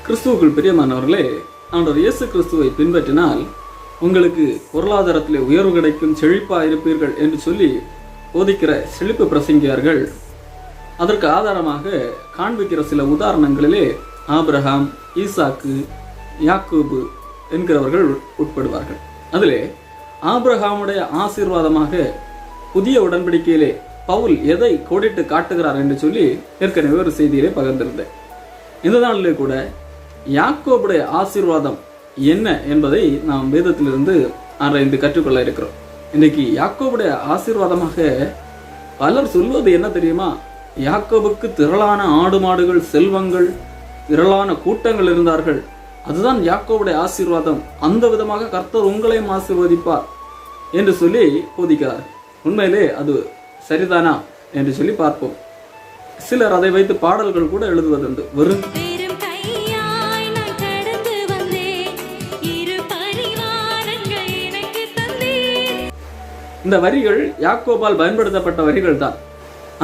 கிறிஸ்துவுக்குள் பிரியமானவர்களே, ஆண்டவர் இயேசு கிறிஸ்துவை பின்பற்றினால் உங்களுக்கு பொருளாதாரத்திலே உயர்வு கிடைக்கும், செழிப்பா இருப்பீர்கள் என்று சொல்லி போதிக்கிற செழிப்பு பிரசங்கியார்கள் அதற்கு ஆதாரமாக காண்பிக்கிற சில உதாரணங்களிலே ஆபிரகாம், ஈசாக்கு, யாக்கோபு என்கிறவர்கள் உட்படுவார்கள். அதிலே ஆபிரகாமுடைய ஆசீர்வாதமாக புதிய உடன்படிக்கையிலே பவுல் எதை கோடிட்டு காட்டுகிறார் என்று சொல்லி ஏற்கனவே ஒரு செய்தியிலே பகிர்ந்திருந்தேன். இந்த நாளிலே கூட யாக்கோபுடைய ஆசீர்வாதம் என்ன என்பதை நாம் வேதத்திலிருந்து ஆராய்ந்து கற்றுக்கொள்ள இருக்கிறோம். இன்னைக்கு யாக்கோபுடைய ஆசீர்வாதமாக பலர் சொல்வது என்ன தெரியுமா? யாக்கோபுக்கு திரளான ஆடு மாடுகள், செல்வங்கள், திரளான கூட்டங்கள் இருந்தார்கள், அதுதான் யாக்கோபுடைய ஆசீர்வாதம், அந்த விதமாக கர்த்தர் உங்களையும் ஆசீர்வதிப்பார் என்று சொல்லி போதிக்கிறார். உண்மையிலே அது சரிதானா என்று சொல்லி பார்ப்போம். சிலர் அதை வைத்து பாடல்கள் கூட எழுதுவதுண்டு. வெறும் இந்த வரிகள் யாக்கோபால் பயன்படுத்தப்பட்ட வரிகள் தான்.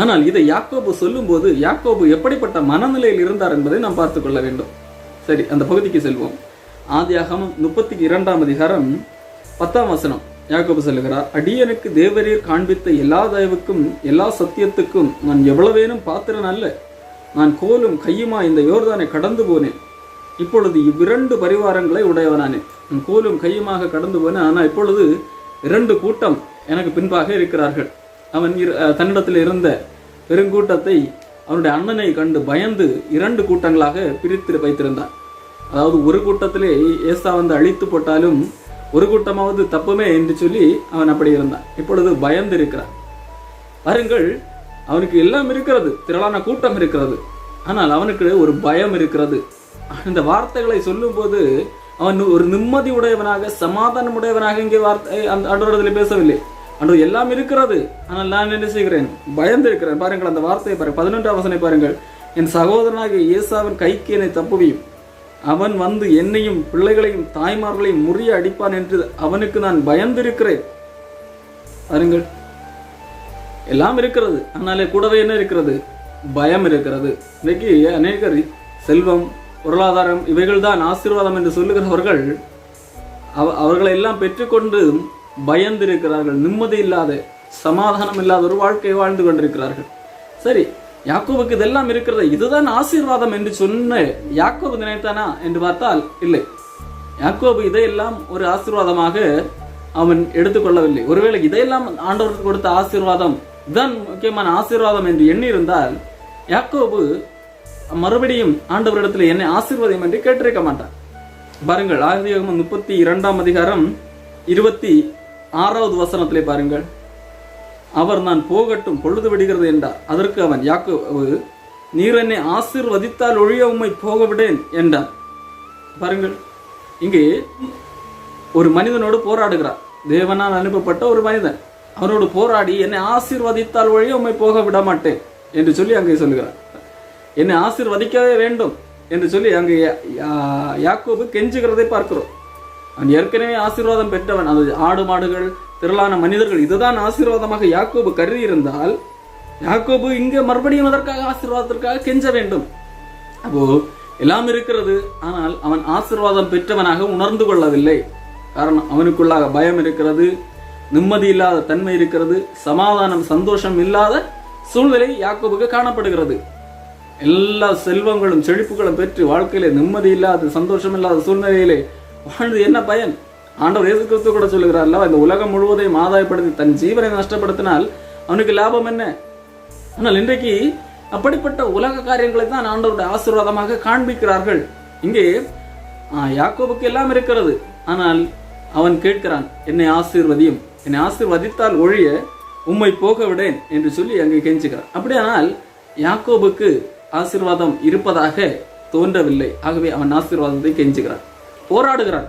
ஆனால் இதை யாக்கோபு சொல்லும் போது யாக்கோபு எப்படிப்பட்ட மனநிலையில் இருந்தார் என்பதை நாம் பார்த்துக் கொள்ள வேண்டும். சரி, அந்த பகுதிக்கு செல்வோம். ஆதியாகமம் 32 அதிகாரம் 10 யாக்கோபு சொல்லுகிறார், அடியனுக்கு தேவரீர் காண்பித்த எல்லா தயவுக்கும் எல்லா சத்தியத்துக்கும் நான் எவ்வளவேனும் பாத்திரன் அல்ல. நான் கோலும் கையுமா இந்த யோர்தானை கடந்து போனேன். இப்பொழுது இவ்விரண்டு பரிவாரங்களை உடையவனானே. நான் கோலும் கையுமாக கடந்து போனேன், ஆனால் இப்பொழுது 2 கூட்டம் எனக்கு பின்பாக இருக்கிறார்கள். அவன் தன்னிடத்தில் இருந்த பெருங்கூட்டத்தை அவனுடைய அண்ணனை கண்டு பயந்து 2 கூட்டங்களாக பிரித்து வைத்திருந்தான். அதாவது ஒரு கூட்டத்திலே ஏசா வந்து அழித்து போட்டாலும் ஒரு கூட்டமாவது தப்புமே என்று சொல்லி அவன் அப்படி இருந்தான். இப்பொழுது பயந்து இருக்கிறான். பாருங்கள், அவனுக்கு எல்லாம் இருக்கிறது, திரளான கூட்டம் இருக்கிறது, ஆனால் அவனுக்கு ஒரு பயம் இருக்கிறது. இந்த வார்த்தைகளை சொல்லும் போது அவன் ஒரு நிம்மதி உடையவனாக, சமாதானம் உடையவனாக இங்கே வார்த்தை அந்த ஆண்டவரிடத்தில் பேசவில்லை. ஆண்டவர் எல்லாம் இருக்கிறது, ஆனால் நான் என்ன செய்கிறேன்? பயந்து இருக்கிறேன். பாருங்கள் அந்த வார்த்தையை பாருங்கள். 11 பாருங்கள். என் சகோதரனாகிய ஏசாவின் கைக்கு என்னை தப்புவியும், அவன் வந்து என்னையும் பிள்ளைகளையும் தாய்மார்களையும் முறிய அடிப்பான் என்று அவனுக்கு நான் பயந்திருக்கிறேன். பாருங்கள், எல்லாம் இருக்கிறது, ஆனாலே கூடவே என்ன இருக்கிறது? பயம் இருக்கிறது. இன்னைக்கு அநேகர் செல்வம், பொருளாதாரம் இவைகள் தான் ஆசீர்வாதம் என்று சொல்லுகிறவர்கள் அவர்களை எல்லாம் பெற்றுக்கொண்டு பயந்திருக்கிறார்கள். நிம்மதி இல்லாத, சமாதானம் இல்லாத ஒரு வாழ்க்கையை வாழ்ந்து கொண்டிருக்கிறார்கள். சரி, யாக்கோபுக்கு இதெல்லாம் இருக்கிறது, இதுதான் ஆசீர்வாதம் என்று சொன்ன யாக்கோபு நினைத்தானா என்று பார்த்தால் இல்லை. யாக்கோபு இதையெல்லாம் ஒரு ஆசீர்வாதமாக அவன் எடுத்துக்கொள்ளவில்லை. ஒருவேளை இதையெல்லாம் ஆண்டவருக்கு கொடுத்த ஆசீர்வாதம் தான் முக்கியமான ஆசீர்வாதம் என்று எண்ணி இருந்தால் யாக்கோபு மறுபடியும் ஆண்டவரிடத்தில் என்னை ஆசீர்வாதம் என்று கேட்டிருக்க மாட்டான். பாருங்கள், ஆதியாகமம் 32 அதிகாரம் 26 பாருங்கள். அவர் நான் போகட்டும், பொழுது விடுகிறது என்றார். அதற்கு அவன் யாக்கோபு, நீர் என்னை ஆசீர்வதித்தால் ஒழிய உம்மை போக விடேன் என்றார். பாருங்கள், இங்கே ஒரு மனிதனோடு போராடுகிறார். தேவனால் அனுப்பப்பட்ட ஒரு மனிதன் அவனோடு போராடி என்னை ஆசீர்வதித்தால் ஒழிய உம்மை போக விட மாட்டேன் என்று சொல்லி அங்கே சொல்லுகிறார். என்னை ஆசீர்வதிக்கவே வேண்டும் என்று சொல்லி அங்கே யாக்கோபு கெஞ்சுகிறதை பார்க்கிறோம். அவன் ஏற்கனவே ஆசீர்வாதம் பெற்றவன். அது ஆடு மாடுகள், திரளான மனிதர்கள், இதுதான் ஆசீர்வாதமாக யாக்கோபு கருதி இருந்தால் யாக்கோபு இங்கே மறுபடியும் அதற்காக ஆசீர்வாதத்திற்காக கெஞ்ச வேண்டும். அப்போ எல்லாம் இருக்கிறது, ஆனால் அவன் ஆசீர்வாதம் பெற்றவனாக உணர்ந்து கொள்ளவில்லை. காரணம், அவனுக்குள்ளாக பயம் இருக்கிறது, நிம்மதி இல்லாத தன்மை இருக்கிறது, சமாதானம், சந்தோஷம் இல்லாத சூழ்நிலை யாக்கோபுக்கு காணப்படுகிறது. எல்லா செல்வங்களும் செழிப்புகளும் பெற்று வாழ்க்கையிலே நிம்மதி இல்லாத, சந்தோஷம் இல்லாத சூழ்நிலையிலே வாழ்ந்து என்ன பயன்? ஆண்டவர் இயேசு கிறிஸ்து கூட சொல்லுகிறார், இந்த உலகம் முழுவதையும் ஆதாயப்படுத்தி தன் ஜீவனை நஷ்டப்படுத்தினால் அவனுக்கு லாபம் என்ன? ஆனால் இன்றைக்கு அப்படிப்பட்ட உலக காரியங்களை தான் ஆண்டவருடைய ஆசீர்வாதமாக காண்பிக்கிறார்கள். இங்கே யாக்கோபுக்கு எல்லாம் இருக்கிறது, ஆனால் அவன் கேட்கிறான், என்னை ஆசீர்வதியும், என்னை ஆசீர்வதித்தால் ஒழிய உம்மை போக விடேன் என்று சொல்லி அங்கே கெஞ்சுகிறான். அப்படியானால் யாக்கோபுக்கு ஆசீர்வாதம் இருப்பதாக தோன்றவில்லை. ஆகவே அவன் ஆசீர்வாதத்தை கெஞ்சுகிறான், போராடுகிறான்.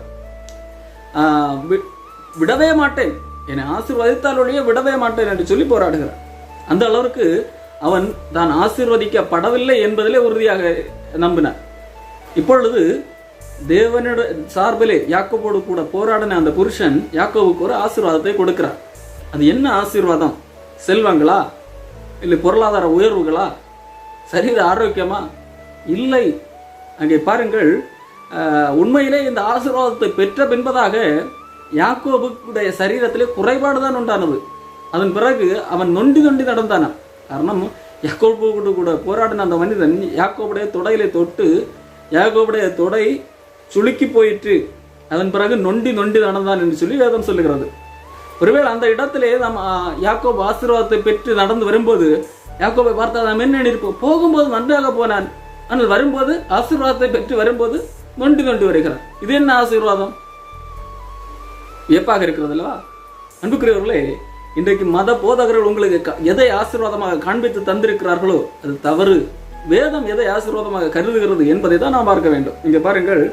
விடவே மாட்டேன், என்னை ஆசீர்வதித்தால் ஒழிய விடவே மாட்டேன் என்று சொல்லி போராடுகிறான். அந்த அளவுக்கு அவன் தான் ஆசீர்வதிக்கப்படவில்லை என்பதிலே உறுதியாக நம்பினான். இப்பொழுது தேவனோட சார்பிலே யாக்கோபோடு கூட போராடின அந்த புருஷன் யாக்கோபுக்கு ஒரு ஆசீர்வாதத்தை கொடுக்கிறார். அது என்ன ஆசீர்வாதம்? செல்வங்களா? இல்லை பொருளாதார உயர்வுகளா? சரீர ஆரோக்கியமா? இல்லை. அங்கே பாருங்கள், உண்மையிலே இந்த ஆசீர்வாதத்தை பெற்ற பின்பதாக யாக்கோபுடைய சரீரத்திலே குறைபாடு தான் உண்டானது. அதன் பிறகு அவன் நொண்டி நொண்டி நடந்தானான். காரணம், யாக்கோபு கூட போராடின அந்த மனிதன் யாக்கோபுடைய தொடையிலே தொட்டு யாக்கோபுடைய தொடை சுளுக்கி போயிற்று. அதன் பிறகு நொண்டி நொண்டி நடந்தான் என்று சொல்லி வேதம் சொல்லுகிறது. ஒருவேளை அந்த இடத்திலே நாம் யாக்கோபு ஆசீர்வாதத்தை பெற்று நடந்து வரும்போது யாக்கோபை பார்த்தா நாம் என்ன நினைப்போம்? போகும்போது நன்றாக போனான், ஆனால் வரும்போது ஆசீர்வாதத்தை பெற்று வரும்போது நொண்டி நொண்டி வருகிறான். இது என்ன ஆசீர்வாதம்? வியப்பாக இருக்கிறது அல்லவா? அன்புக்குரியவர்களே, இன்றைக்கு மத போதகர்கள் உங்களுக்கு எதை ஆசீர்வாதமாக காண்பித்து தந்திருக்கிறார்களோ அது தவறு. வேதம் எதை ஆசீர்வாதமாக கருதுகிறது என்பதை தான் நாம் பார்க்க வேண்டும். இங்க பாருங்கள்,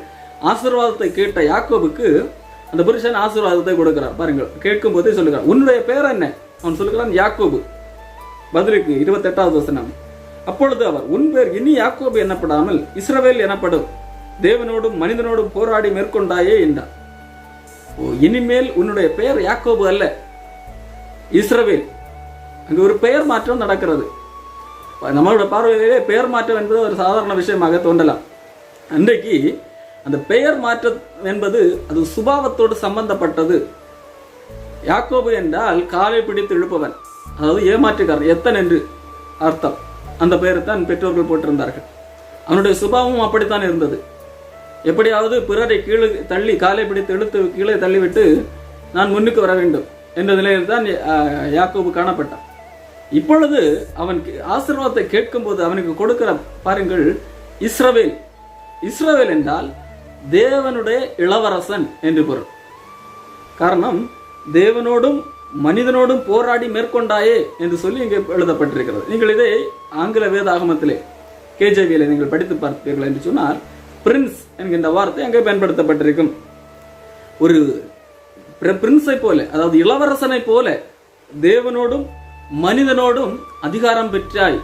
ஆசீர்வாதத்தை கேட்ட யாக்கோபுக்கு அந்த புருஷன் ஆசீர்வாதத்தை கொடுக்கிறார். பாருங்கள், கேட்கும் போதே சொல்லுகிறார், உன்னுடைய பேர் என்ன? அவன் சொல்லுகிறான் யாக்கோபு. பதிலுக்கு 28வது வசனம், அப்பொழுது அவர், உன் பேர் இனி யாக்கோபு எனப்படாமல் இஸ்ரவேல் எனப்படும், தேவனோடும் மனிதனோடும் போராடி மேற்கொண்டாயே என்றார். இனிமேல் உன்னுடைய பெயர் யாக்கோபு அல்ல, இஸ்ரவேல். அங்கு ஒரு பெயர் மாற்றம் நடக்கிறது. நம்மளோட பார்வையிலே பெயர் மாற்றம் என்பது ஒரு சாதாரண விஷயமாக தோன்றலாம். அன்றைக்கு அந்த பெயர் மாற்றம் என்பது அது சுபாவத்தோடு சம்பந்தப்பட்டது. யாக்கோபு என்றால் காலை பிடித்து இழுப்பவன், அதாவது ஏமாற்றுக்காரன், எத்தன் என்று அர்த்தம். அந்த பெயரை தான் பெற்றோர்கள் போட்டிருந்தார்கள். அவனுடைய சுபாவமும் அப்படித்தான் இருந்தது. எப்படியாவது பிறரை கீழே தள்ளி காலை பிடித்து இழுத்து கீழே தள்ளிவிட்டு நான் முன்னுக்கு வர வேண்டும் என்ற நிலையில் தான் யாக்கோபு காணப்பட்டான். இப்பொழுது அவன் ஆசீர்வாதத்தை கேட்கும் போது அவனுக்கு கொடுக்கிற பாருங்கள், இஸ்ரவேல். இஸ்ரவேல் என்றால் தேவனுடைய இளவரசன் என்று பொருள். காரணம், தேவனோடும் மனிதனோடும் போராடி மேற்கொண்டாயே என்று சொல்லி இங்கே எழுதப்பட்டிருக்கிறது. நீங்கள் இதை ஆங்கில வேதாகமத்திலே கேஜேவியிலே நீங்கள் படித்து பார்ப்பீர்கள் என்று சொன்னால் பிரின்ஸ் என்கின்ற வார்த்தை அங்கே பயன்படுத்தப்பட்டிருக்கும். ஒரு பிரின்ஸை போல, அதாவது இளவரசனை போல தேவனோடும் மனிதனோடும் அதிகாரம் பெற்றாய்,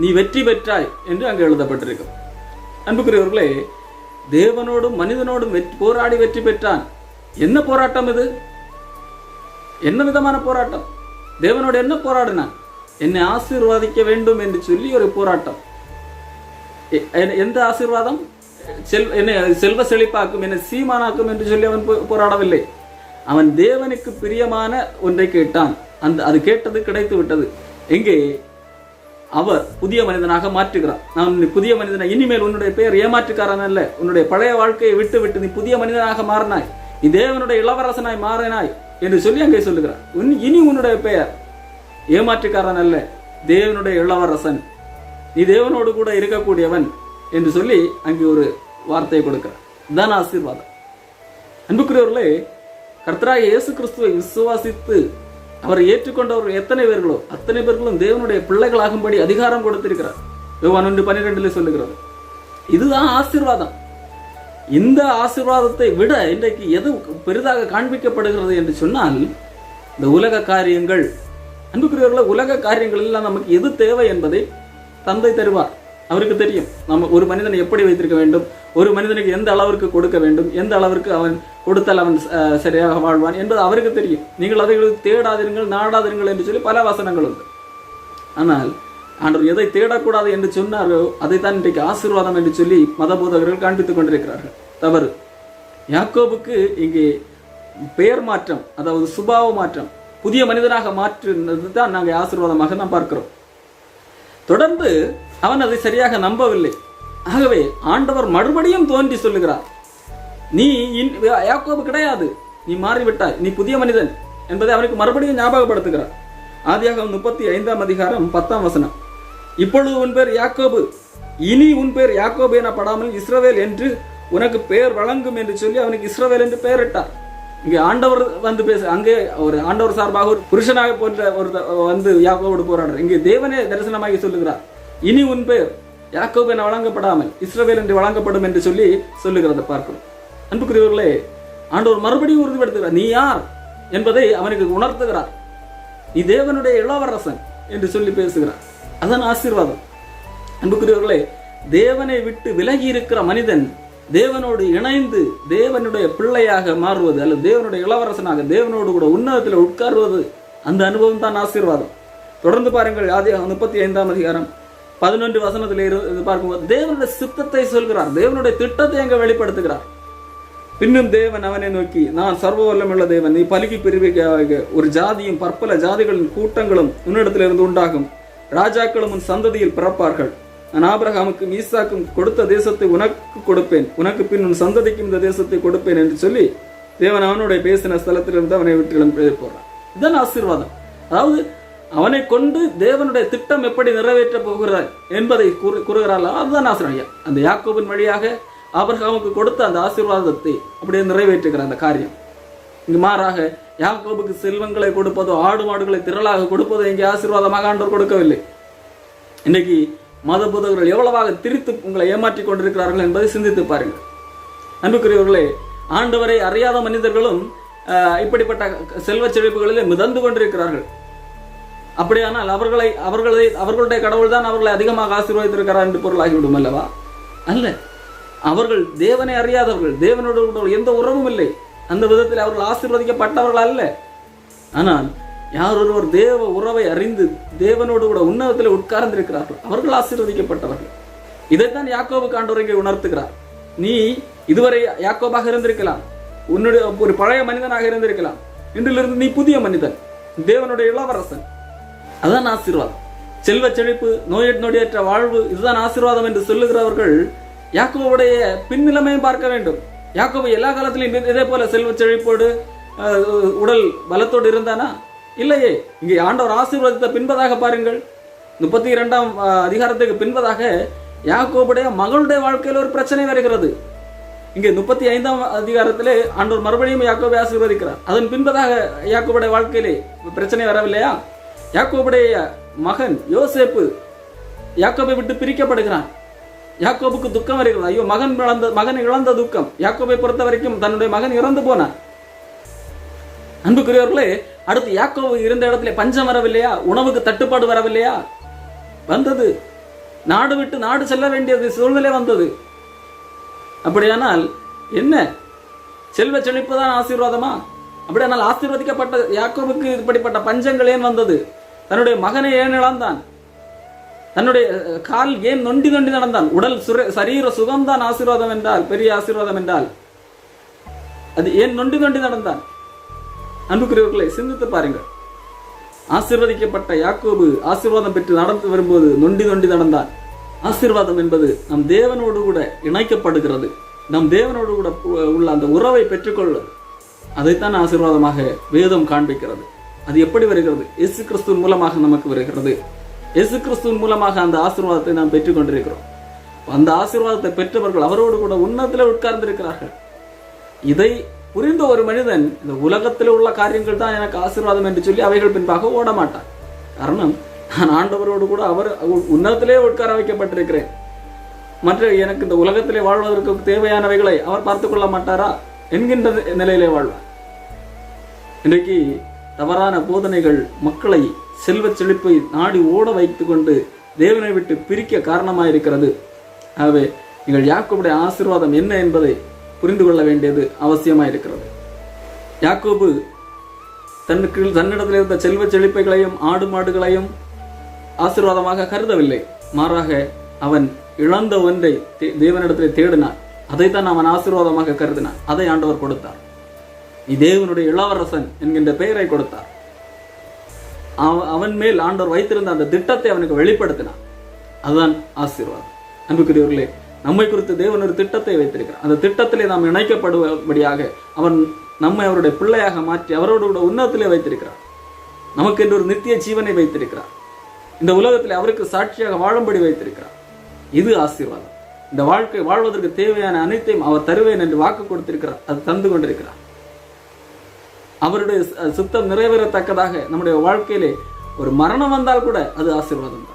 நீ வெற்றி பெற்றாய் என்று அங்கே எழுதப்பட்டிருக்கும். அன்புக்குரியவர்களே, தேவனோடும் மனிதனோடும் போராடி வெற்றி பெற்றான். என்ன போராட்டம் இது? என்ன விதமான போராட்டம்? தேவனோடு என்ன போராடினான்? என்னை ஆசீர்வாதிக்க வேண்டும் என்று சொல்லி ஒரு போராட்டம். எந்த ஆசீர்வாதம்? என்னை செல்வ செழிப்பாக்கும், என்னை சீமானாக்கும் என்று சொல்லி அவன் போராடவில்லை. அவன் தேவனுக்கு பிரியமான ஒன்றை கேட்டான். அது கேட்டது கிடைத்து விட்டது. எங்கே அவர் புதிய மனிதனாக மாற்றுகிறார். நான் புதிய மனிதனை, இனிமேல் உன்னுடைய பெயர் ஏமாற்றுக்காரன் அல்ல, உன்னுடைய பழைய வாழ்க்கையை விட்டு விட்டு நீ புதிய மனிதனாக மாறினாய், நீ தேவனுடைய இளவரசனாய் மாறினாய் என்று சொல்லி அங்கே சொல்லுகிறார். இனி உன்னுடைய பெயர் ஏமாற்றுக்காரன் அல்ல, தேவனுடைய இளவரசன், நீ தேவனோடு கூட இருக்கக்கூடியவன் என்று சொல்லி அங்கே ஒரு வார்த்தையை கொடுக்கிறார். இதுதான் ஆசீர்வாதம். அன்புக்குரியவர்களே, கர்த்தராகிய இயேசு கிறிஸ்துவை விசுவாசித்து அவரை ஏற்றுக்கொண்டவர்கள் எத்தனை பேர்களோ அத்தனை பேர்களும் தேவனுடைய பிள்ளைகளாகும்படி அதிகாரம் கொடுத்திருக்கிறார். யோவான் 1:12 சொல்லுகிறது. இதுதான் ஆசீர்வாதம். இந்த ஆசீர்வாதத்தை விட இன்றைக்கு எது பெரிதாக காண்பிக்கப்படுகிறது என்று சொன்னால் இந்த உலக காரியங்கள். அன்புக்குரியவர்களே, உலக காரியங்கள் எல்லாம் நமக்கு எது தேவை என்பதை தந்தை தருவார். அவருக்கு தெரியும் நம்ம ஒரு மனிதனை எப்படி வைத்திருக்க வேண்டும், ஒரு மனிதனுக்கு எந்த அளவிற்கு கொடுக்க வேண்டும், எந்த அளவிற்கு அவன் கொடுத்தால் அவன் சரியாக வாழ்வான் என்பது அவருக்கு தெரியும். நீங்கள் அதைகளுக்கு தேடாதீர்கள், நாடாதீர்கள் என்று சொல்லி பல வசனங்கள் உண்டு. ஆனால் ஆண்டவர் எதை தேடக்கூடாது என்று சொன்னாரோ அதைத்தான் இன்றைக்கு ஆசீர்வாதம் என்று சொல்லி மத போதகர்கள் காண்பித்துக் கொண்டிருக்கிறார்கள். தவறு. யாக்கோபுக்கு இங்கே பெயர் மாற்றம், அதாவது சுபாவ மாற்றம், புதிய மனிதனாக மாற்றினது தான் நாங்கள் ஆசீர்வாதமாக நாம் பார்க்கிறோம். தொடர்ந்து அவன் அதை சரியாக நம்பவில்லை. ஆகவே ஆண்டவர் மறுபடியும் தோன்றி சொல்லுகிறார், நீ யாக்கோபு கிடையாது, நீ மாறிவிட்டாய், நீ புதிய மனிதன் என்பதை அவனுக்கு மறுபடியும் ஞாபகப்படுத்துகிறார். ஆதியாகமம் 35:10 இப்பொழுது உன் பேர் யாக்கோபு, இனி உன் பேர் யாக்கோபு எனப்படாமல் இஸ்ரவேல் என்று உனக்கு பெயர் வழங்கும் என்று சொல்லி அவனுக்கு இஸ்ரவேல் என்று பெயரிட்டார். இங்கே ஆண்டவர் வந்து அங்கே ஒரு ஆண்டவர் சார்பாக ஒரு புருஷனாக போன்ற ஒரு வந்து யாக்கோபோடு போராடுறார். இங்கே தேவனே தரிசனமாகி சொல்லுகிறார், இனி உன் பேர் யாக்கோபு என வழங்கப்படாமல் இஸ்ரவேல் என்று வழங்கப்படும் என்று சொல்லி சொல்லுகிறத பார்க்கிறோம். அன்புக்குரியவர்களே, ஆண்டவர் மறுபடியும் உறுதிப்படுத்துகிறார், நீ யார் என்பதை அவனுக்கு உணர்த்துகிறார். நீ தேவனுடைய இளவரசன் என்று சொல்லி பேசுகிறார். அதான் ஆசீர்வாதம். அன்புக்குரியவர்களே, தேவனை விட்டு விலகி இருக்கிற மனிதன் தேவனோடு இணைந்து தேவனுடைய பிள்ளையாக மாறுவது அல்லது தேவனுடைய இளவரசனாக தேவனோடு கூட உன்னதத்தில் உட்காருவது, அந்த அனுபவம் தான் ஆசீர்வாதம். தொடர்ந்து பாருங்கள், ஆதியாகமம் 35 11 வசனத்தில் பார்க்கும்போது தேவனுடைய சித்தத்தை சொல்கிறார், தேவனுடைய திட்டத்தை அங்க வெளிப்படுத்துகிறார். பின்னும் தேவன் அவனை நோக்கி, நான் சர்வ வல்லமுள்ள தேவன், நீ பலுகி பெருக, ஒரு ஜாதியும் பற்பல ஜாதிகளின் கூட்டங்களும் உன்னிடத்திலிருந்து உண்டாகும், ராஜாக்களும் உன் சந்ததியில் பிறப்பார்கள். நான் ஆபிரகாமுக்கும் ஈசாக்கும் கொடுத்த தேசத்தை உனக்கு கொடுப்பேன், உனக்கு பின் உன் சந்ததிக்கும் இந்த தேசத்தை கொடுப்பேன் என்று சொல்லி தேவன் அவனுடைய பேசின ஸ்தலத்திலிருந்து அவனை விட்டு போறான். இதுதான் ஆசீர்வாதம். அதாவது அவனை கொண்டு தேவனுடைய திட்டம் எப்படி நிறைவேற்ற போகிறார் என்பதை கூறுகிறாள். அதுதான் ஆசீர்வாதம். அந்த யாக்கோபின் வழியாக ஆபிரகாமுக்கு கொடுத்த அந்த ஆசீர்வாதத்தை அப்படியே நிறைவேற்றுகிற அந்த காரியம். இங்கு மாறாக யாக்கோபுக்கு செல்வங்களை கொடுப்பதோ ஆடு மாடுகளை திரளாக கொடுப்பதோ இங்கே ஆசீர்வாதமாக ஆண்டவர் கொடுக்கவில்லை. இன்னைக்கு மத போதகர்கள் எவ்வளவாக திரித்து உங்களை ஏமாற்றிக் கொண்டிருக்கிறார்கள் என்பதை சிந்தித்து பாருங்கள். அன்புக்குரியவர்களே, ஆண்டவரை அறியாத மனிதர்களும் இப்படிப்பட்ட செல்வ செழிப்புகளிலே மிதந்து கொண்டிருக்கிறார்கள். அப்படியானால் அவர்களுடைய கடவுள் தான் அவர்களை அதிகமாக ஆசீர்வதித்திருக்கிறார் என்று பொருளாகிவிடும் அல்லவா? அல்ல, அவர்கள் தேவனை அறியாதவர்கள், தேவனோடு எந்த உறவும் இல்லை. அந்த விதத்தில் அவர்கள் ஆசீர்வதிக்கப்பட்டவர்கள் அல்ல. ஆனால் யார் ஒருவர் தேவ உறவை அறிந்து தேவனோடு கூட உன்னதத்தில் உட்கார்ந்திருக்கிறார்கள், அவர்கள் ஆசீர்வதிக்கப்பட்டவர்கள். இதைத்தான் யாக்கோபுக்கு ஆண்டவர் இங்கே உணர்த்துகிறார். நீ இதுவரை யாக்கோபாக இருந்திருக்கலாம், உன்னுடைய ஒரு பழைய மனிதனாக இருந்திருக்கலாம், இன்றிலிருந்து நீ புதிய மனிதன், தேவனுடைய இளவரசன். அதுதான் ஆசீர்வாதம். செல்வ செழிப்பு, நோயற்ற வாழ்வு, இதுதான் ஆசீர்வாதம் என்று சொல்லுகிறவர்கள் யாக்கோபுடைய பின்னிலைமையும் பார்க்க வேண்டும். யாக்கோபு எல்லா காலத்திலும் இதே போல செல்வ செழிப்போடு உடல் பலத்தோடு இருந்தானா? இல்லையே. இங்கே ஆண்டவர் ஆசீர்வாதத்தை பின்பதாக பாருங்கள். 32ஆம் அதிகாரத்துக்கு பின்பதாக யாக்கோபுடைய மகளுடைய வாழ்க்கையில் ஒரு பிரச்சனை வருகிறது. இங்கே 35ஆம் அதிகாரத்திலே ஆண்டவர் மறுபடியும் யாக்கோபை ஆசீர்வதிக்கிறார். அதன் பின்பதாக யாக்கோபுடைய வாழ்க்கையிலே பிரச்சனை வரவில்லையா? யாக்கோபுடைய மகன் யோசேப்பு யாக்கோபை விட்டு பிரிக்கப்படுகிறான். யாக்கோபுக்கு துக்கம் வருகிறது. ஐயோ, மகன் இழந்த துக்கம். யாக்கோபை பொறுத்த வரைக்கும் தன்னுடைய மகன் இறந்து போனான். அன்புக்குரியவர்களே, அடுத்து யாக்கோபு இருந்த இடத்துல பஞ்சம் வரவில்லையா? உணவுக்கு தட்டுப்பாடு வரவில்லையா? வந்தது. நாடு விட்டு நாடு செல்ல வேண்டியது சூழ்நிலை வந்தது. அப்படியானால் என்ன? செல்வ செழிப்பு தான் ஆசீர்வாதமா? அப்படியானால் ஆசீர்வதிக்கப்பட்ட யாக்கோபுக்கு இப்படிப்பட்ட பஞ்சங்கள் ஏன் வந்தது? தன்னுடைய மகனை ஏன் இழந்தான்? தன்னுடைய கால் ஏன் நொண்டி நடந்தான்? உடல் சரீர சுகம்தான் ஆசீர்வாதம் என்றால், பெரிய ஆசீர்வாதம் என்றால் அது ஏன் நொண்டி நடந்தான்? அன்புக்குரியவர்களை சிந்தித்து பாருங்கள். ஆசீர்வதிக்கப்பட்ட யாக்கோபு ஆசீர்வாதம் பெற்று நடந்து வரும்போது நொண்டி நடந்தான். ஆசீர்வாதம் என்பது நம் தேவனோடு கூட இணைக்கப்படுகிறது. நம் தேவனோடு கூட உள்ள அந்த உறவை பெற்றுக்கொள்வது, அதைத்தான் ஆசீர்வாதமாக வேதம் காண்பிக்கிறது. அது எப்படி வருகிறது? இயேசு கிறிஸ்துவின் மூலமாக நமக்கு வருகிறது. இயேசு கிறிஸ்துவின் மூலமாக அந்த ஆசீர்வாதத்தை நாம் பெற்றுக் கொண்டிருக்கிறோம். அந்த ஆசீர்வாதத்தை பெற்றவர்கள் அவரோடு கூட உன்னதத்தில் உட்கார்ந்திருக்கிறார்கள். இதை புரிந்த ஒரு மனிதன் இந்த உலகத்தில் உள்ள காரியங்கள் தான் எனக்கு ஆசீர்வாதம் என்று சொல்லி அவைகள் பின்பாக ஓட மாட்டான். காரணம், நான் ஆண்டவரோடு கூட அவர் உன்னதத்திலே உட்கார வைக்கப்பட்டிருக்கிறேன். மற்ற எனக்கு இந்த உலகத்திலே வாழ்வதற்கு தேவையானவைகளை அவர் பார்த்துக் கொள்ள மாட்டாரா என்கின்ற நிலையிலே வாழ்வார். இன்றைக்கு தவறான போதனைகள் மக்களை செல்வ செழிப்பை நாடி ஓட வைத்துக் கொண்டு தேவனை விட்டு பிரிக்க காரணமாயிருக்கிறது. ஆகவே நீங்கள் யாக்கோபுடைய ஆசீர்வாதம் என்ன என்பதை புரிந்து கொள்ள வேண்டியது அவசியமாயிருக்கிறது. யாக்கோபு தன்னிடத்தில் இருந்த செல்வ செழிப்பைகளையும் ஆடு மாடுகளையும் ஆசீர்வாதமாக கருதவில்லை. மாறாக அவன் இழந்த ஒன்றை தேவனிடத்தில் தேடினான். அதைத்தான் அவன் ஆசீர்வாதமாக கருதினான். அதை ஆண்டவர் கொடுத்தார். நீ தேவனுடைய இளவரசன் என்கின்ற பெயரை கொடுத்தார். அவன் மேல் ஆண்டவர் வைத்திருந்த அந்த திட்டத்தை அவனுக்கு வெளிப்படுத்தினான். அதுதான் ஆசீர்வாதம். அன்புக்குரியவர்களே, நம்மை குறித்து தேவன் ஒரு திட்டத்தை வைத்திருக்கிறார். அந்த திட்டத்திலே நாம் இணைக்கப்படும்படியாக அவன் நம்மை அவருடைய பிள்ளையாக மாற்றி அவரோடு கூட உன்னதத்திலே வைத்திருக்கிறார். நமக்கு என்று ஒரு நித்திய ஜீவனை வைத்திருக்கிறார். இந்த உலகத்தில் அவருக்கு சாட்சியாக வாழும்படி வைத்திருக்கிறார். இது ஆசீர்வாதம். இந்த வாழ்க்கை வாழ்வதற்கு தேவையான அனைத்தையும் அவர் தருவேன் என்று வாக்கு கொடுத்திருக்கிறார். அது தந்து கொண்டிருக்கிறார். அவருடைய சுத்தம் நிறைவேறத்தக்கதாக நம்முடைய வாழ்க்கையிலே ஒரு மரணம் வந்தால் கூட அது ஆசீர்வாதம் தான்.